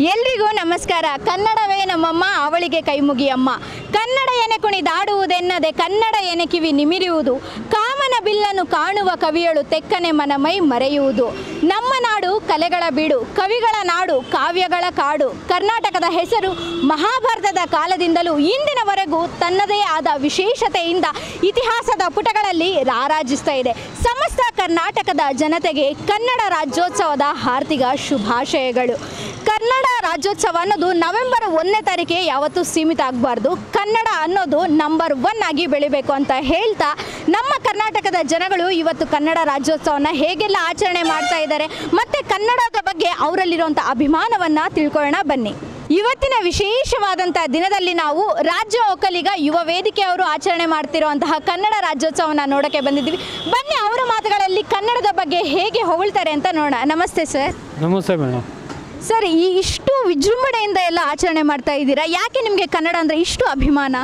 ಎಲ್ರಿಗೂ ನಮಸ್ಕಾರ. ಕನ್ನಡವೇ ನಮ್ಮಮ್ಮ, ಅವಳಿಗೆ ಕೈಮುಗಿಯಮ್ಮ. ಕನ್ನಡ ಎನೆ ಕುಣಿದಾಡುವುದೆನ್ನದೆ ಕನ್ನಡ ಎನೆ ಕಿವಿ ನಿಮಿರುವುದು. ಕಾಮನ ಬಿಲ್ಲನ್ನು ಕಾಣುವ ಕವಿಯಳು ತೆಕ್ಕನೆ ಮನಮೈ ಮರೆಯುವುದು. ನಮ್ಮ ನಾಡು ಕಲೆಗಳ ಬೀಡು, ಕವಿಗಳ ನಾಡು, ಕಾವ್ಯಗಳ ಕಾಡು. ಕರ್ನಾಟಕದ ಹೆಸರು ಮಹಾಭಾರತದ ಕಾಲದಿಂದಲೂ ಇಂದಿನವರೆಗೂ ತನ್ನದೇ ಆದ ವಿಶೇಷತೆಯಿಂದ ಇತಿಹಾಸದ ಪುಟಗಳಲ್ಲಿ ರಾರಾಜಿಸ್ತಾ ಇದೆ. ಸಮಸ್ತ ಕರ್ನಾಟಕದ ಜನತೆಗೆ ಕನ್ನಡ ರಾಜ್ಯೋತ್ಸವದ ಹಾರ್ದಿಕ ಶುಭಾಶಯಗಳು. ಕನ್ನಡ ರಾಜ್ಯೋತ್ಸವ ಅನ್ನೋದು ನವೆಂಬರ್ 1ನೇ ತಾರೀಕಿಗೆ ಯಾವತ್ತೂ ಸೀಮಿತ ಆಗಬಾರ್ದು. ಕನ್ನಡ ಅನ್ನೋದು ನಂಬರ್ 1 ಆಗಿ ಬೆಳಿಬೇಕು ಅಂತ ಹೇಳ್ತಾ ನಮ್ಮ ಕರ್ನಾಟಕದ ಜನಗಳು ಇವತ್ತು ಕನ್ನಡ ರಾಜ್ಯೋತ್ಸವನ ಹೇಗೆಲ್ಲ ಆಚರಣೆ ಮಾಡ್ತಾ ಇದ್ದಾರೆ ಮತ್ತು ಕನ್ನಡದ ಬಗ್ಗೆ ಅವರಲ್ಲಿರುವಂಥ ಅಭಿಮಾನವನ್ನು ತಿಳ್ಕೊಳ್ಳೋಣ ಬನ್ನಿ. ಇವತ್ತಿನ ವಿಶೇಷವಾದಂಥ ದಿನದಲ್ಲಿ ನಾವು ರಾಜ್ಯ ಒಕ್ಕಲಿಗ ಯುವ ವೇದಿಕೆ ಅವರು ಆಚರಣೆ ಮಾಡ್ತಿರುವಂತಹ ಕನ್ನಡ ರಾಜ್ಯೋತ್ಸವನ ನೋಡೋಕ್ಕೆ ಬಂದಿದ್ದೀವಿ. ಬನ್ನಿ ಅವರ ಮಾತುಗಳಲ್ಲಿ ಕನ್ನಡದ ಬಗ್ಗೆ ಹೇಗೆ ಹೊಗಳ್ತಾರೆ ಅಂತ ನೋಡೋಣ. ನಮಸ್ತೆ ಸರ್. ನಮಸ್ತೆ ಮೇಡಮ್. ಸರ್, ಇಷ್ಟು ವಿಜೃಂಭಣೆಯಿಂದ ಎಲ್ಲ ಆಚರಣೆ ಮಾಡ್ತಾ ಇದ್ದೀರಾ, ಯಾಕೆ ನಿಮಗೆ ಕನ್ನಡ ಅಂದರೆ ಇಷ್ಟು ಅಭಿಮಾನ?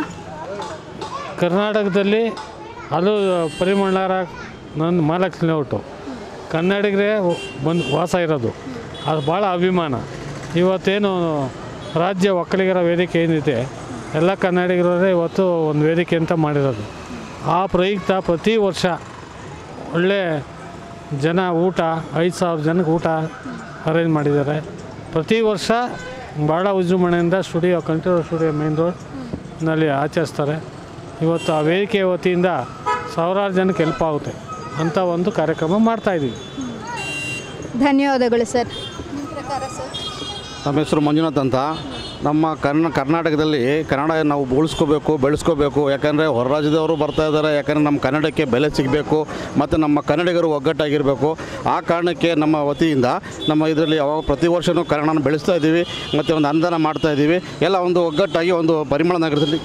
ಕರ್ನಾಟಕದಲ್ಲಿ ಅದು ಪರಿಮಳಾರ ನನ್ನ ಮಹಾಲಕ್ಷ್ಮಿ ಔಟು ಕನ್ನಡಿಗರೇ ಬಂದು ವಾಸ ಇರೋದು, ಅದು ಭಾಳ ಅಭಿಮಾನ. ಇವತ್ತೇನು ರಾಜ್ಯ ಒಕ್ಕಲಿಗರ ವೇದಿಕೆ ಏನಿದೆ, ಎಲ್ಲ ಕನ್ನಡಿಗರೇ ಇವತ್ತು ಒಂದು ವೇದಿಕೆ ಅಂತ ಮಾಡಿರೋದು. ಆ ಪ್ರಯುಕ್ತ ಪ್ರತಿ ವರ್ಷ ಒಳ್ಳೆ ಜನ ಊಟ 5,000 ಜನಕ್ಕೆ ಊಟ ಅರೇಂಜ್ ಮಾಡಿದ್ದಾರೆ. ಪ್ರತಿ ವರ್ಷ ಭಾಳ ವಿಜೃಂಭಣೆಯಿಂದ ಕಂಠೀರವ ಸ್ಟುಡಿಯೋ ಮೇನ್ ರೋಡ್ನಲ್ಲಿ ಆಚರಿಸ್ತಾರೆ. ಇವತ್ತು ಆ ವೇದಿಕೆ ವತಿಯಿಂದ ಸಾವಿರಾರು ಜನಕ್ಕೆ ಹೆಲ್ಪ್ ಆಗುತ್ತೆ ಅಂತ ಒಂದು ಕಾರ್ಯಕ್ರಮ ಮಾಡ್ತಾಯಿದ್ದೀವಿ. ಧನ್ಯವಾದಗಳು ಸರ್. ನಮ್ಮ ಹೆಸರು ಮಂಜುನಾಥ್ ಅಂತ. ನಮ್ಮ ಕರ್ನಾಟಕದಲ್ಲಿ ಕನ್ನಡ ನಾವು ಉಳಿಸ್ಕೋಬೇಕು, ಬೆಳೆಸ್ಕೋಬೇಕು. ಯಾಕಂದರೆ ಹೊರ ರಾಜ್ಯದವರು ಬರ್ತಾ ಇದ್ದಾರೆ. ಯಾಕಂದರೆ ನಮ್ಮ ಕನ್ನಡಕ್ಕೆ ಬೆಲೆ ಸಿಗಬೇಕು ಮತ್ತು ನಮ್ಮ ಕನ್ನಡಿಗರು ಒಗ್ಗಟ್ಟಾಗಿರಬೇಕು. ಆ ಕಾರಣಕ್ಕೆ ನಮ್ಮ ವತಿಯಿಂದ ನಮ್ಮ ಇದರಲ್ಲಿ ಯಾವಾಗ ಪ್ರತಿ ವರ್ಷವೂ ಕನ್ನಡನ ಬೆಳೆಸ್ತಾ ಇದ್ದೀವಿ ಮತ್ತು ಒಂದು ಅನುದಾನ ಮಾಡ್ತಾಯಿದ್ದೀವಿ. ಎಲ್ಲ ಒಂದು ಒಗ್ಗಟ್ಟಾಗಿ ಒಂದು ಪರಿಮಳ ನಗರದಲ್ಲಿ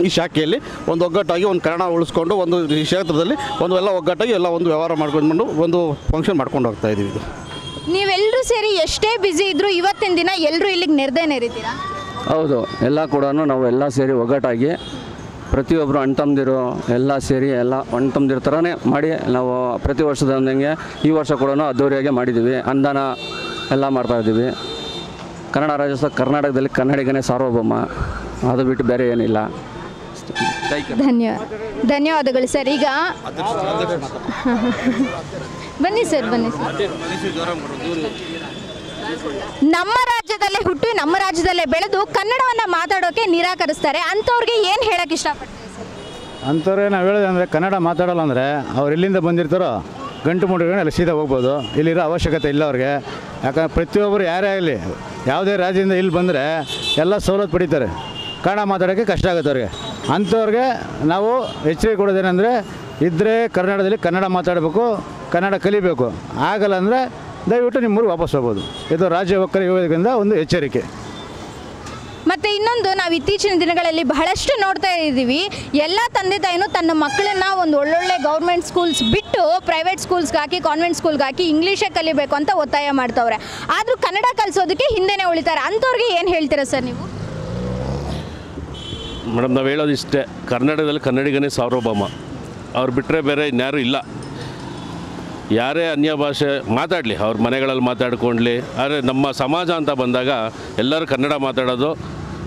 ಈ ಶಾಖೆಯಲ್ಲಿ ಒಂದು ಒಗ್ಗಟ್ಟಾಗಿ ಒಂದು ಕನ್ನಡ ಉಳಿಸ್ಕೊಂಡು ಒಂದು ಈ ಕ್ಷೇತ್ರದಲ್ಲಿ ಒಂದು ಎಲ್ಲ ಒಗ್ಗಟ್ಟಾಗಿ ಎಲ್ಲ ಒಂದು ವ್ಯವಹಾರ ಮಾಡ್ಕೊಂಡು ಒಂದು ಫಂಕ್ಷನ್ ಮಾಡ್ಕೊಂಡು ಹೋಗ್ತಾ ಇದ್ದೀವಿ. ಇದು ನೀವೆಲ್ಲರೂ ಸೇರಿ ಎಷ್ಟೇ ಬ್ಯುಸಿ ಇದ್ದರೂ ಇವತ್ತಿನ ದಿನ ಎಲ್ಲರೂ ಇಲ್ಲಿಗೆ ನೆರೆದಿದ್ದೀರಾ? ಹೌದು, ಎಲ್ಲ ಕೂಡ ನಾವು ಎಲ್ಲ ಸೇರಿ ಒಗ್ಗಟ್ಟಾಗಿ ಪ್ರತಿಯೊಬ್ಬರು ಅಣ್ತಂದಿರು ಎಲ್ಲ ಸೇರಿ ಎಲ್ಲ ಅಣ್ತಂದಿರ ಥರನೇ ಮಾಡಿ ನಾವು ಪ್ರತಿ ವರ್ಷದಂಗೆ ಈ ವರ್ಷ ಕೂಡ ಅದ್ದೂರಿಯಾಗಿ ಮಾಡಿದ್ದೀವಿ. ಅನುದಾನ ಎಲ್ಲ ಮಾಡ್ತಾಯಿದ್ದೀವಿ. ಕನ್ನಡ ರಾಜ್ಯೋತ್ಸವ ಕರ್ನಾಟಕದಲ್ಲಿ ಕನ್ನಡಿಗನೇ ಸಾರ್ವಭೌಮ, ಅದು ಬಿಟ್ಟು ಬೇರೆ ಏನಿಲ್ಲ. ಧನ್ಯವಾದಗಳು ಸರ್. ಈಗ ಬನ್ನಿ ಸರ್, ಬನ್ನಿ ಸರ್. ನಮ್ಮ ರಾಜ್ಯದಲ್ಲೇ ಹುಟ್ಟು ನಮ್ಮ ರಾಜ್ಯದಲ್ಲೇ ಬೆಳೆದು ಕನ್ನಡವನ್ನು ಮಾತಾಡೋಕೆ ನಿರಾಕರಿಸ್ತಾರೆ, ಅಂಥವ್ರಿಗೆ ಏನು ಹೇಳೋಕ್ಕೆ ಇಷ್ಟಪಡ್ತೀವಿ ಸರ್? ಅಂಥವ್ರಿಗೆ ನಾವು ಹೇಳೋದಂದರೆ ಕನ್ನಡ ಮಾತಾಡೋಲ್ಲ ಅಂದರೆ ಅವ್ರು ಎಲ್ಲಿಂದ ಬಂದಿರ್ತಾರೋ ಗಂಟು ಮುಟ್ಕೊಂಡು ಎಲ್ಲ ಸೀದಾ ಹೋಗ್ಬೋದು. ಇಲ್ಲಿರೋ ಅವಶ್ಯಕತೆ ಇಲ್ಲ ಅವ್ರಿಗೆ. ಯಾಕಂದರೆ ಪ್ರತಿಯೊಬ್ಬರು ಯಾರೇ ಆಗಲಿ ಯಾವುದೇ ರಾಜ್ಯದಿಂದ ಇಲ್ಲಿ ಬಂದರೆ ಎಲ್ಲ ಸವಲತ್ತು ಪಡಿತಾರೆ. ಕನ್ನಡ ಮಾತಾಡೋಕ್ಕೆ ಕಷ್ಟ ಆಗುತ್ತೆ ಅವ್ರಿಗೆ. ಅಂಥವ್ರಿಗೆ ನಾವು ಎಚ್ಚರಿಕೆ ಕೊಡೋದೇನೆಂದರೆ ಇದ್ದರೆ ಕನ್ನಡದಲ್ಲಿ ಕನ್ನಡ ಮಾತಾಡಬೇಕು, ಕನ್ನಡ ಕಲಿಬೇಕು. ಆಗಲ್ಲ ಅಂದರೆ ದಯವಿಟ್ಟು ನಿಮ್ಮೂರಿಗೆ ವಾಪಸ್ ಹೋಗ್ಬೋದು. ಇದು ರಾಜ್ಯ ಒಕ್ಕಲಿಗ ವೇದಿಕೆಯಿಂದ ಒಂದು ಎಚ್ಚರಿಕೆ. ಮತ್ತು ಇನ್ನೊಂದು, ನಾವು ಇತ್ತೀಚಿನ ದಿನಗಳಲ್ಲಿ ಬಹಳಷ್ಟು ನೋಡ್ತಾ ಇದ್ದೀವಿ, ಎಲ್ಲ ತಂದೆ ತಾಯಿನೂ ತನ್ನ ಮಕ್ಕಳನ್ನು ಒಂದು ಒಳ್ಳೊಳ್ಳೆ ಗೌರ್ಮೆಂಟ್ ಸ್ಕೂಲ್ಸ್ ಬಿಟ್ಟು ಪ್ರೈವೇಟ್ ಸ್ಕೂಲ್ಸ್ಗೆ ಹಾಕಿ, ಕಾನ್ವೆಂಟ್ ಸ್ಕೂಲ್ಗೆ ಹಾಕಿ ಇಂಗ್ಲೀಷೇ ಕಲಿಬೇಕು ಅಂತ ಒತ್ತಾಯ ಮಾಡ್ತವ್ರೆ. ಆದರೂ ಕನ್ನಡ ಕಲಿಸೋದಕ್ಕೆ ಹಿಂದೆನೇ ಉಳಿತಾರೆ. ಅಂಥವ್ರಿಗೆ ಏನು ಹೇಳ್ತೀರಾ ಸರ್ ನೀವು? ಮೇಡಮ್, ನಾವು ಹೇಳೋದು ಇಷ್ಟೇ, ಕನ್ನಡದಲ್ಲಿ ಕನ್ನಡಿಗನೇ ಸಾರ್ವಭೌಮ. ಅವ್ರು ಬಿಟ್ಟರೆ ಬೇರೆ ಇನ್ಯಾರೂ ಇಲ್ಲ. ಯಾರೇ ಅನ್ಯ ಭಾಷೆ ಮಾತಾಡಲಿ, ಅವ್ರ ಮನೆಗಳಲ್ಲಿ ಮಾತಾಡ್ಕೊಳ್ಳಿ. ಆದರೆ ನಮ್ಮ ಸಮಾಜ ಅಂತ ಬಂದಾಗ ಎಲ್ಲರೂ ಕನ್ನಡ ಮಾತಾಡೋದು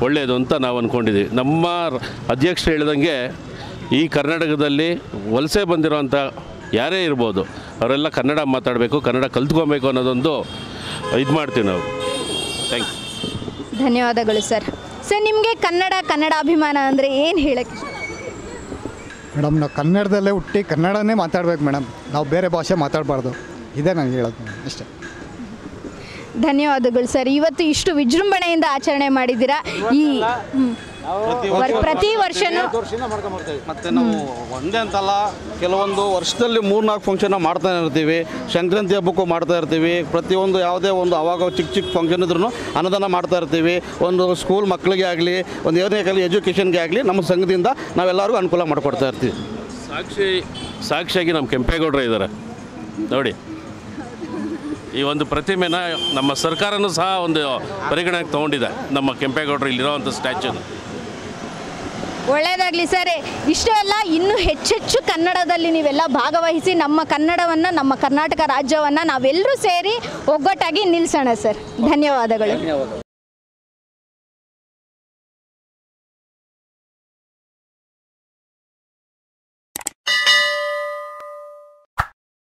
ಒಳ್ಳೆಯದು ಅಂತ ನಾವು ಅಂದ್ಕೊಂಡಿದ್ದೀವಿ. ನಮ್ಮ ಅಧ್ಯಕ್ಷರು ಹೇಳಿದಂಗೆ ಈ ಕರ್ನಾಟಕದಲ್ಲಿ ವಲಸೆ ಬಂದಿರೋವಂಥ ಯಾರೇ ಇರ್ಬೋದು, ಅವರೆಲ್ಲ ಕನ್ನಡ ಮಾತಾಡಬೇಕು, ಕನ್ನಡ ಕಲ್ತ್ಕೊಬೇಕು ಅನ್ನೋದೊಂದು ಇದು ಮಾಡ್ತೀವಿ ನಾವು. Thank you. ಧನ್ಯವಾದಗಳು ಸರ್. ಸರ್, ನಿಮಗೆ ಕನ್ನಡ ಅಭಿಮಾನ ಅಂದರೆ ಏನು ಹೇಳೋಕ್ಕೆ? ಮೇಡಮ್, ನಾವು ಕನ್ನಡದಲ್ಲೇ ಹುಟ್ಟಿ ಕನ್ನಡನೇ ಮಾತಾಡ್ಬೇಕು ಮೇಡಮ್. ನಾವು ಬೇರೆ ಭಾಷೆ ಮಾತಾಡಬಾರ್ದು. ಇದೇ ನಾನು ಹೇಳೋದು ಮೇಡಮ್, ಅಷ್ಟೇ. ಧನ್ಯವಾದಗಳು ಸರ್. ಇವತ್ತು ಇಷ್ಟು ವಿಜೃಂಭಣೆಯಿಂದ ಆಚರಣೆ ಮಾಡಿದ್ದೀರಾ. ಈ ಪ್ರತಿ ವರ್ಷನೂ ಮತ್ತು ನಾವು ಒಂದೇ ಅಂತಲ್ಲ, ಕೆಲವೊಂದು ವರ್ಷದಲ್ಲಿ 3-4 ಫಂಕ್ಷನ್ ಮಾಡ್ತಾನೆ ಇರ್ತೀವಿ. ಸಂಕ್ರಾಂತಿ ಹಬ್ಬಕ್ಕೂ ಮಾಡ್ತಾ ಇರ್ತೀವಿ. ಪ್ರತಿಯೊಂದು ಯಾವುದೇ ಒಂದು ಅವಾಗ ಚಿಕ್ಕ ಫಂಕ್ಷನ್ ಇದ್ರೂ ಅನುದಾನ ಮಾಡ್ತಾ ಇರ್ತೀವಿ. ಒಂದು ಸ್ಕೂಲ್ ಮಕ್ಕಳಿಗೆ ಆಗಲಿ, ಒಂದು ಯಾವುದೇ ಆಗಲಿ ಎಜುಕೇಷನ್ಗೆ ಆಗಲಿ ನಮ್ಮ ಸಂಘದಿಂದ ನಾವೆಲ್ಲರಿಗೂ ಅನುಕೂಲ ಮಾಡಿಕೊಡ್ತಾ ಇರ್ತೀವಿ. ಸಾಕ್ಷಿಯಾಗಿ ನಮ್ಮ ಕೆಂಪೇಗೌಡರು ಇದ್ದಾರೆ ನೋಡಿ. ಈ ಒಂದು ಪ್ರತಿಮೆನ ನಮ್ಮ ಸರ್ಕಾರನೂ ಸಹ ಒಂದು ಪರಿಗಣನೆಗೆ ತೊಗೊಂಡಿದೆ, ನಮ್ಮ ಕೆಂಪೇಗೌಡರು ಇಲ್ಲಿರೋವಂಥ ಸ್ಟ್ಯಾಚ್ಯೂನ. ಒಳ್ಳೆಯದಾಗಲಿ ಸರ್. ಇಷ್ಟೇ ಅಲ್ಲ, ಇನ್ನೂ ಹೆಚ್ಚೆಚ್ಚು ಕನ್ನಡದಲ್ಲಿ ನೀವೆಲ್ಲ ಭಾಗವಹಿಸಿ ನಮ್ಮ ಕನ್ನಡವನ್ನು, ನಮ್ಮ ಕರ್ನಾಟಕ ರಾಜ್ಯವನ್ನು ನಾವೆಲ್ಲರೂ ಸೇರಿ ಒಗ್ಗಟ್ಟಾಗಿ ನಿಲ್ಲಿಸೋಣ ಸರ್. ಧನ್ಯವಾದಗಳು.